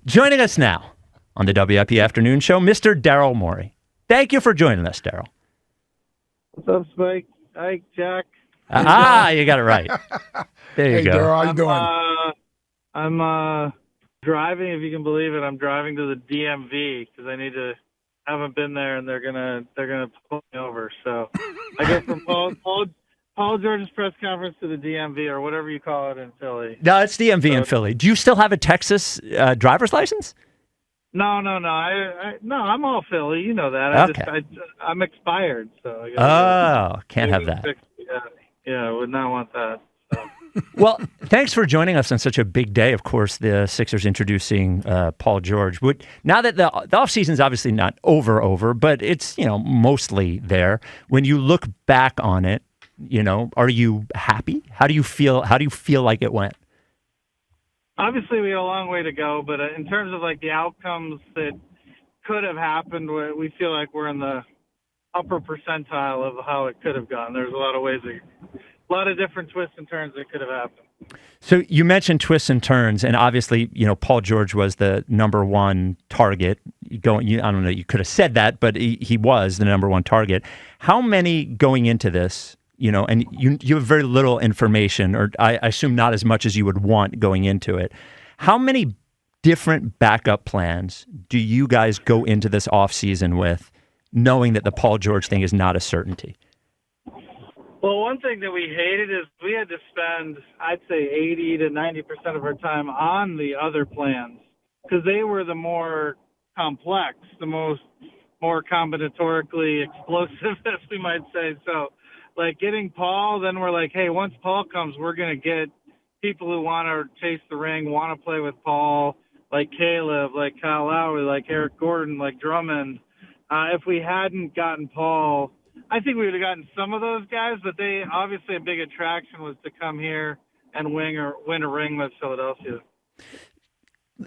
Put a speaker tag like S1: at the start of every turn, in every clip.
S1: Joining us now on the WIP Afternoon Show, Mr. Daryl Morey. Thank you for joining us, Daryl.
S2: What's up, Spike? Hi, Jack.
S1: You got it right. There you
S3: Hey,
S1: go.
S3: Daryl, how you doing?
S2: I'm driving, if you can believe it. I'm driving to the DMV because haven't been there, and they're gonna pull me over. So I go from Paul George's press conference to the DMV, or whatever you call it in Philly.
S1: No, it's DMV in Philly. Do you still have a Texas driver's license?
S2: No. I'm all Philly. You know that.
S1: Okay.
S2: I'm expired, so I gotta
S1: Can't have that.
S2: Yeah, I would not want that. So.
S1: Well, thanks for joining us on such a big day. Of course, the Sixers introducing Paul George. Now that the offseason's obviously not over, but it's mostly there. When you look back on it, are you happy? How do you feel? How do you feel like it went?
S2: Obviously, we have a long way to go, but in terms of like the outcomes that could have happened, we feel like we're in the upper percentile of how it could have gone. There's a lot of ways, a lot of different twists and turns that could have happened.
S1: So you mentioned twists and turns, and obviously, Paul George was the number one target. I don't know, you could have said that, but he was the number one target. How many going into this? And you have very little information, or I assume not as much as you would want going into it. How many different backup plans do you guys go into this offseason with, knowing that the Paul George thing is not a certainty?
S2: Well, one thing that we hated is we had to spend, I'd say, 80 to 90% of our time on the other plans because they were the more complex, the more combinatorically explosive, as we might say. So, like getting Paul, then we're like, hey, once Paul comes, we're going to get people who want to chase the ring, want to play with Paul, like Caleb, like Kyle Lowry, like Eric Gordon, like Drummond. If we hadn't gotten Paul, I think we would have gotten some of those guys, but they obviously a big attraction was to come here and win a ring with Philadelphia.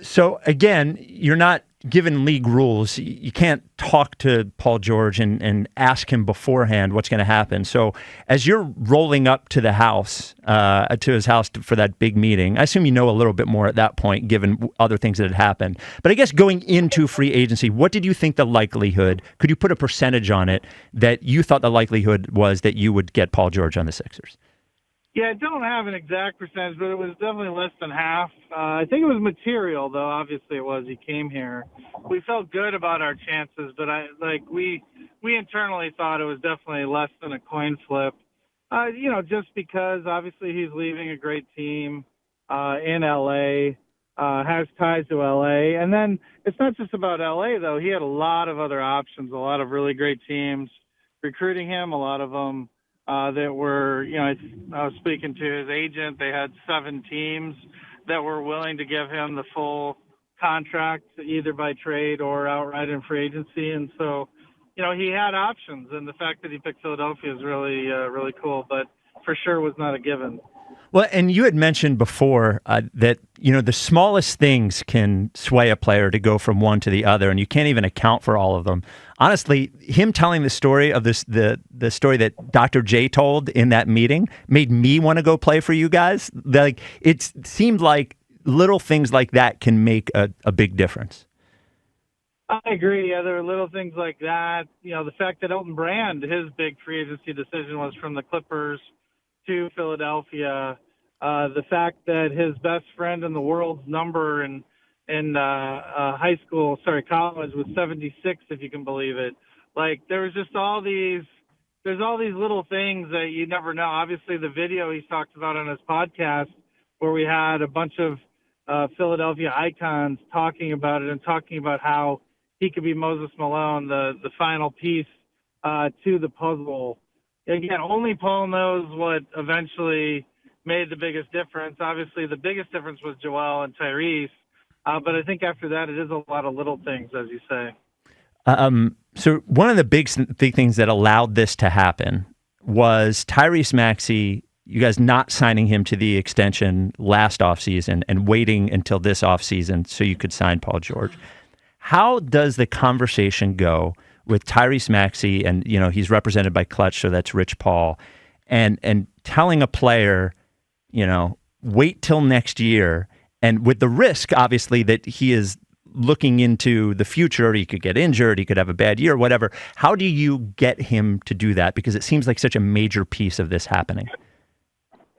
S1: So again, you're not given league rules. You can't talk to Paul George and ask him beforehand what's going to happen. So as you're rolling up to the house, to his house for that big meeting, I assume you know a little bit more at that point, given other things that had happened. But I guess going into free agency, what did you think the likelihood, could you put a percentage on it, that you thought the likelihood was that you would get Paul George on the Sixers?
S2: Yeah, I don't have an exact percentage, but it was definitely less than half. I think it was material, though. Obviously, it was. He came here. We felt good about our chances, but we internally thought it was definitely less than a coin flip. Just because obviously he's leaving a great team in LA, has ties to LA, and then it's not just about LA though. He had a lot of other options, a lot of really great teams recruiting him. A lot of them. That were, I was speaking to his agent. They had 7 teams that were willing to give him the full contract, either by trade or outright in free agency. And so, he had options. And the fact that he picked Philadelphia is really, really cool, but for sure was not a given.
S1: Well, and you had mentioned before that, the smallest things can sway a player to go from one to the other, and you can't even account for all of them. Honestly, him telling the story of the story that Dr. J told in that meeting made me want to go play for you guys. Like, it seemed like little things like that can make a big difference.
S2: I agree. Yeah, there were little things like that. The fact that Elton Brand, his big free agency decision was from the Clippers to Philadelphia. The fact that his best friend in the world's number in college was 76, if you can believe it. Like, there was just there's all these little things that you never know. Obviously, the video he talked about on his podcast where we had a bunch of Philadelphia icons talking about it and talking about how he could be Moses Malone, the final piece to the puzzle. Again, only Paul knows what eventually made the biggest difference. Obviously, the biggest difference was Joel and Tyrese. But I think after that, it is a lot of little things, as you say.
S1: So one of the big things that allowed this to happen was Tyrese Maxey, you guys not signing him to the extension last offseason and waiting until this offseason so you could sign Paul George. How does the conversation go with Tyrese Maxey, and he's represented by Clutch, so that's Rich Paul, and telling a player, wait till next year, and with the risk, obviously, that he is looking into the future. He could get injured. He could have a bad year, whatever. How do you get him to do that? Because it seems like such a major piece of this happening.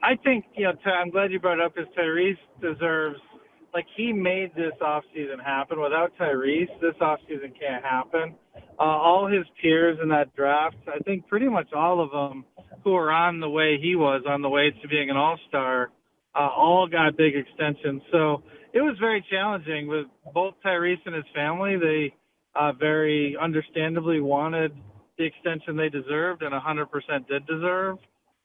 S2: I think, I'm glad you brought it up because Tyrese deserves, he made this offseason happen. Without Tyrese, this offseason can't happen. All his peers in that draft, I think pretty much all of them who are on the way he was, on the way to being an all-star, all got big extensions. So it was very challenging with both Tyrese and his family. They very understandably wanted the extension they deserved and 100% did deserve.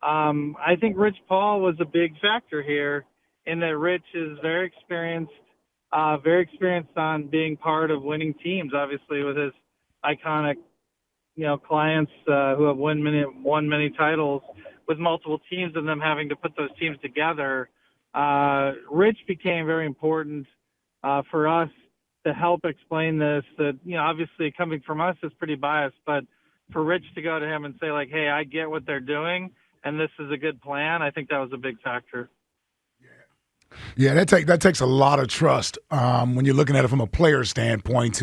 S2: I think Rich Paul was a big factor here in that Rich is very experienced on being part of winning teams, obviously with his iconic, clients who have won many titles with multiple teams and them having to put those teams together. Rich became very important for us to help explain this, that, obviously coming from us is pretty biased, but for Rich to go to him and say, hey, I get what they're doing, and this is a good plan, I think that was a big factor.
S3: Yeah, that takes a lot of trust when you're looking at it from a player standpoint.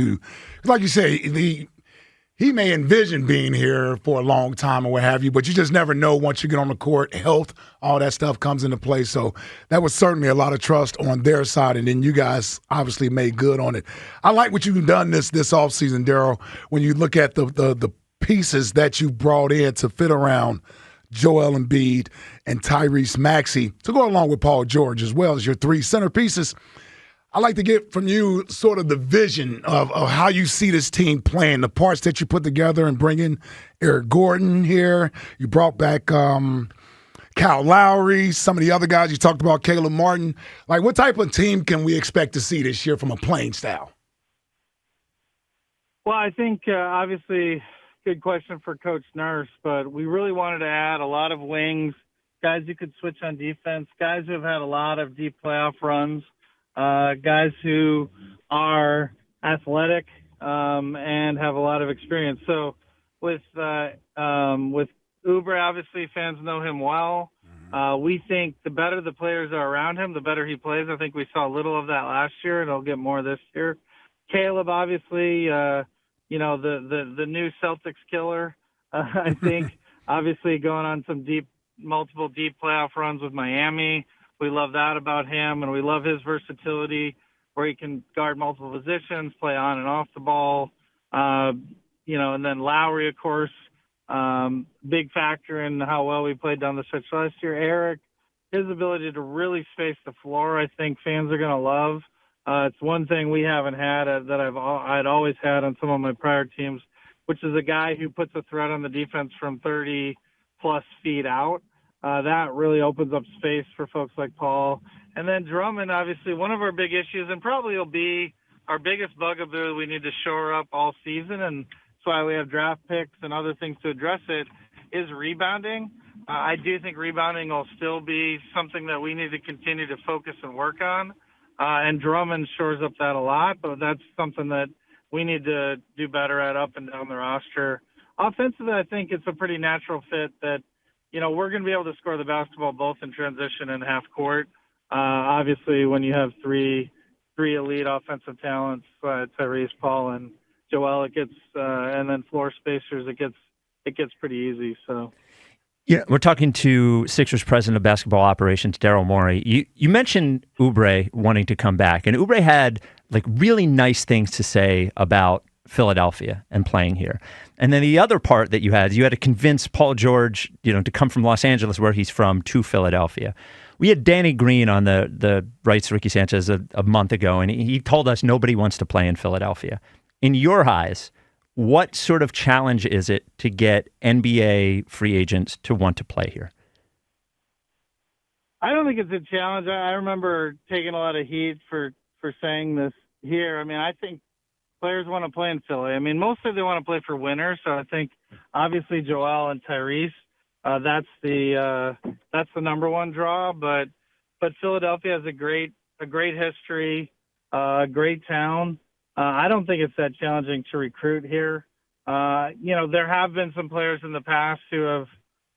S3: Like you say, he may envision being here for a long time or what have you, but you just never know once you get on the court. Health, all that stuff comes into play. So that was certainly a lot of trust on their side, and then you guys obviously made good on it. I like what you've done this offseason, Daryl, when you look at the pieces that you brought in to fit around Joel Embiid and Tyrese Maxey to go along with Paul George as well as your three centerpieces. I'd like to get from you sort of the vision of how you see this team playing, the parts that you put together and bring in Eric Gordon here. You brought back Kyle Lowry, some of the other guys. You talked about Caleb Martin. What type of team can we expect to see this year from a playing style?
S2: Well, I think obviously – good question for Coach Nurse, but we really wanted to add a lot of wings, guys who could switch on defense, guys who have had a lot of deep playoff runs, guys who are athletic and have a lot of experience. So with Oubre, obviously fans know him well. We think the better the players are around him, the better he plays. I think we saw a little of that last year, and he'll get more this year. Caleb, obviously, the new Celtics killer, I think, obviously going on some multiple deep playoff runs with Miami. We love that about him, and we love his versatility where he can guard multiple positions, play on and off the ball. And then Lowry, of course, big factor in how well we played down the stretch last year. Eric, his ability to really space the floor, I think fans are going to love. It's one thing we haven't had that I'd always had on some of my prior teams, which is a guy who puts a threat on the defense from 30-plus feet out. That really opens up space for folks like Paul. And then Drummond, obviously, one of our big issues, and probably will be our biggest bugaboo we need to shore up all season, and that's why we have draft picks and other things to address it, is rebounding. I do think rebounding will still be something that we need to continue to focus and work on. And Drummond shores up that a lot, but that's something that we need to do better at up and down the roster. Offensively, I think it's a pretty natural fit that, we're going to be able to score the basketball both in transition and half court. Obviously, when you have three elite offensive talents, Tyrese, Paul, and Joel, it gets, and then floor spacers, it gets pretty easy. So.
S1: Yeah, we're talking to Sixers president of basketball operations, Daryl Morey. You mentioned Oubre wanting to come back, and Oubre had really nice things to say about Philadelphia and playing here. And then the other part that you had to convince Paul George, to come from Los Angeles, where he's from, to Philadelphia. We had Danny Green on the Rights Ricky Sanchez a month ago, and he told us nobody wants to play in Philadelphia. In your eyes, what sort of challenge is it to get NBA free agents to want to play here?
S2: I don't think it's a challenge. I remember taking a lot of heat for saying this here. I mean, I think players want to play in Philly. I mean, mostly they want to play for winners. So I think obviously Joel and Tyrese, that's the number one draw. But Philadelphia has a great history, a great town. I don't think it's that challenging to recruit here. There have been some players in the past who have,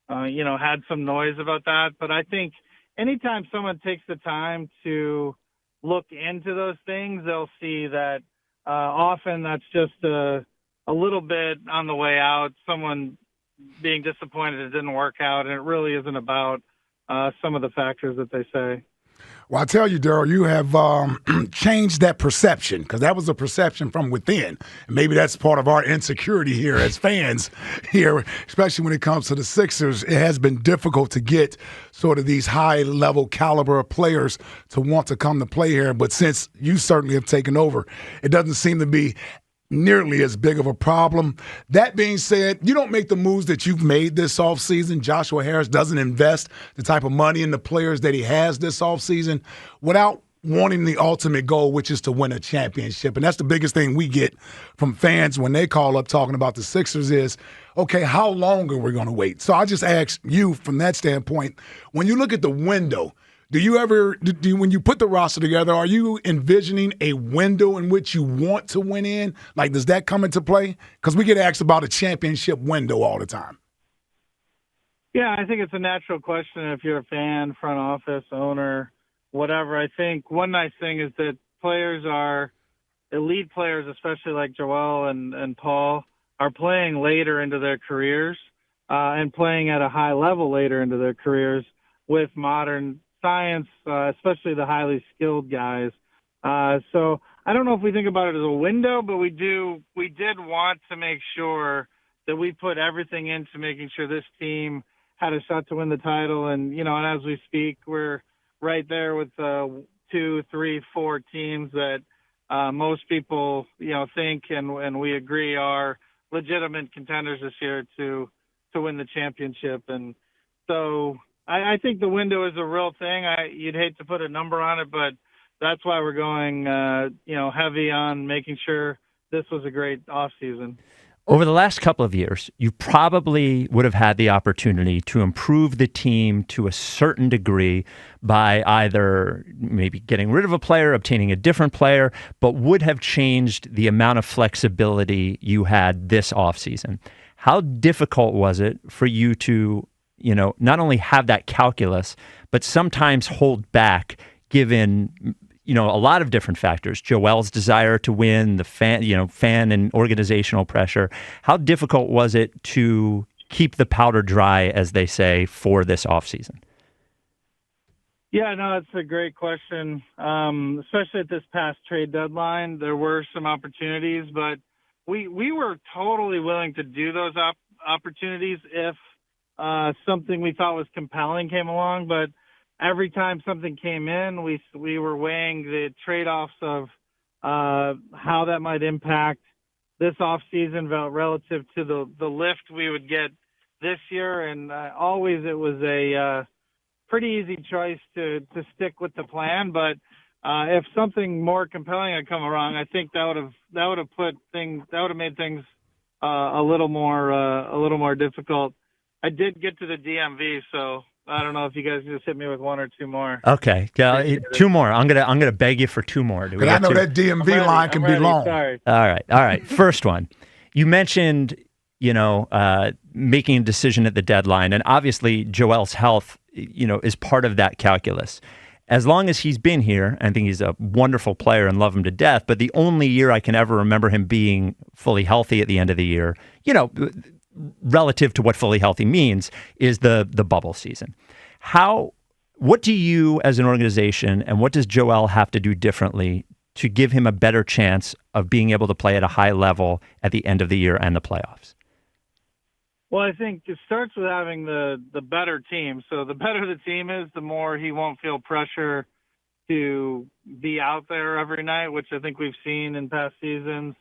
S2: had some noise about that. But I think anytime someone takes the time to look into those things, they'll see that often that's just a little bit on the way out, someone being disappointed it didn't work out, and it really isn't about some of the factors that they say.
S3: Well, I tell you, Daryl, you have changed that perception, because that was a perception from within. And maybe that's part of our insecurity here as fans here, especially when it comes to the Sixers. It has been difficult to get sort of these high-level caliber of players to want to come to play here. But since you certainly have taken over, it doesn't seem to be nearly as big of a problem. That being said, you don't make the moves that you've made this offseason. Joshua Harris doesn't invest the type of money in the players that he has this offseason without wanting the ultimate goal, which is to win a championship. And that's the biggest thing we get from fans when they call up talking about the Sixers is, okay, how long are we going to wait? So I just ask you from that standpoint, when you look at the window, do you ever, when you put the roster together, are you envisioning a window in which you want to win in? Like, does that come into play? Because we get asked about a championship window all the time.
S2: Yeah, I think it's a natural question if you're a fan, front office, owner, whatever. I think one nice thing is that players are, elite players, especially like Joel and Paul, are playing later into their careers and playing at a high level later into their careers with modern science, especially the highly skilled guys. So I don't know if we think about it as a window, but we did want to make sure that we put everything into making sure this team had a shot to win the title. And, and as we speak, we're right there with 2, 3, 4 teams that most people, think and we agree are legitimate contenders this year to win the championship. And so I think the window is a real thing. You'd hate to put a number on it, but that's why we're going, heavy on making sure this was a great offseason.
S1: Over the last couple of years, you probably would have had the opportunity to improve the team to a certain degree by either maybe getting rid of a player, obtaining a different player, but would have changed the amount of flexibility you had this offseason. How difficult was it for you to not only have that calculus, but sometimes hold back given, a lot of different factors, Joel's desire to win, the fan and organizational pressure. How difficult was it to keep the powder dry, as they say, for this offseason?
S2: Yeah, no, that's a great question. Especially at this past trade deadline, there were some opportunities, but we were totally willing to do those opportunities if something we thought was compelling came along. But every time something came in, we were weighing the trade-offs of how that might impact this offseason relative to the lift we would get this year. And always it was a pretty easy choice to stick with the plan. But if something more compelling had come along, I think that would have made things a little more difficult. I did get to the DMV, so I don't know if you guys can just hit me with one or two more.
S1: Okay, two more. I'm gonna beg you for two more.
S3: But I know that DMV line can be long.
S2: Sorry.
S1: All right. First one, you mentioned making a decision at the deadline, and obviously Joel's health, is part of that calculus. As long as he's been here, I think he's a wonderful player and love him to death. But the only year I can ever remember him being fully healthy at the end of the year, relative to what fully healthy means, is the bubble season. What do you as an organization and what does Joel have to do differently to give him a better chance of being able to play at a high level at the end of the year and the playoffs?
S2: Well, I think it starts with having the better team. So the better the team is, the more he won't feel pressure to be out there every night, which I think we've seen in past seasons.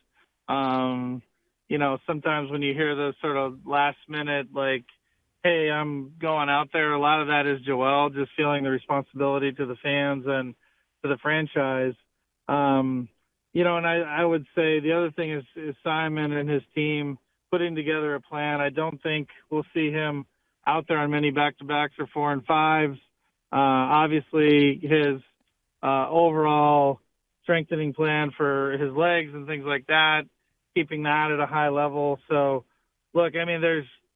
S2: Sometimes when you hear those sort of last minute, like, hey, I'm going out there, a lot of that is Joel just feeling the responsibility to the fans and to the franchise. And I would say the other thing is Simon and his team putting together a plan. I don't think we'll see him out there on many back-to-backs or 4 and 5s. Obviously, his overall strengthening plan for his legs and things like that, keeping that at a high level. So, look, I mean,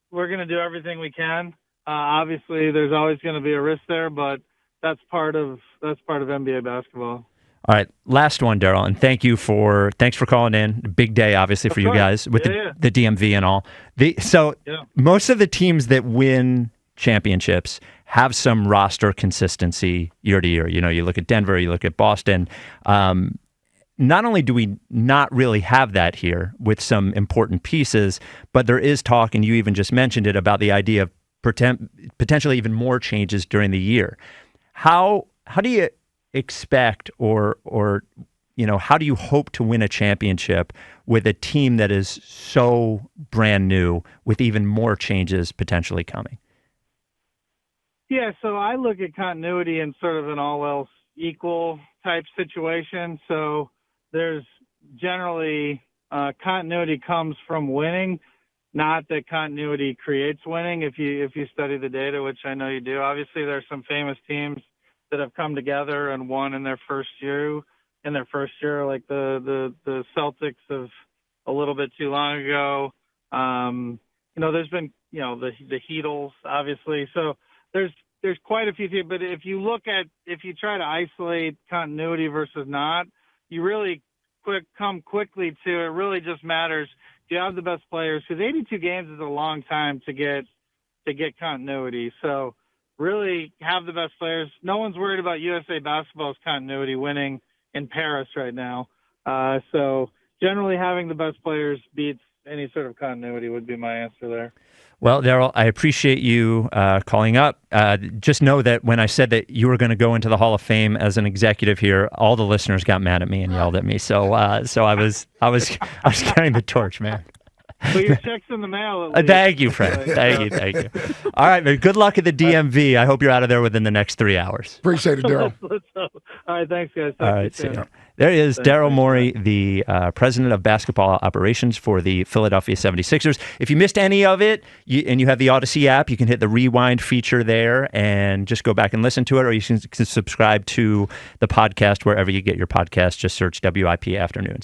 S2: we're going to do everything we can. Obviously, there's always going to be a risk there, but that's part of NBA basketball.
S1: All right, last one, Daryl, and thanks for calling in. Big day, obviously, for you guys with the DMV and all. Most of the teams that win championships have some roster consistency year to year. You know, you look at Denver, you look at Boston. Not only do we not really have that here with some important pieces, but there is talk, and you even just mentioned it, about the idea of potentially even more changes during the year. How do you expect or how do you hope to win a championship with a team that is so brand new with even more changes potentially coming?
S2: Yeah, so I look at continuity in sort of an all else equal type situation. So there's generally continuity comes from winning, not that continuity creates winning. If you study the data, which I know you do, obviously there's some famous teams that have come together and won in their first year, like the Celtics of a little bit too long ago. There's been, the Heatles, obviously. So there's quite a few things, but if you try to isolate continuity versus not, you really come quickly to, it really just matters. Do you have the best players? Because 82 games is a long time to get continuity. So really have the best players. No one's worried about USA Basketball's continuity winning in Paris right now. So generally having the best players beats any sort of continuity would be my answer there.
S1: Well, Daryl, I appreciate you calling up. Just know that when I said that you were going to go into the Hall of Fame as an executive here, all the listeners got mad at me and yelled at me. So I was carrying the torch, man.
S2: Well, your check's in the mail. At least.
S1: Thank you, Fred. Thank you. All right, man. Good luck at the DMV. I hope you're out of there within the next 3 hours.
S3: Appreciate it, Daryl.
S2: All right, thanks, guys.
S1: All right, see you. There is Daryl Morey, the president of basketball operations for the Philadelphia 76ers. If you missed any of it and you have the Odyssey app, you can hit the rewind feature there and just go back and listen to it, or you can subscribe to the podcast wherever you get your podcast. Just search WIP Afternoons.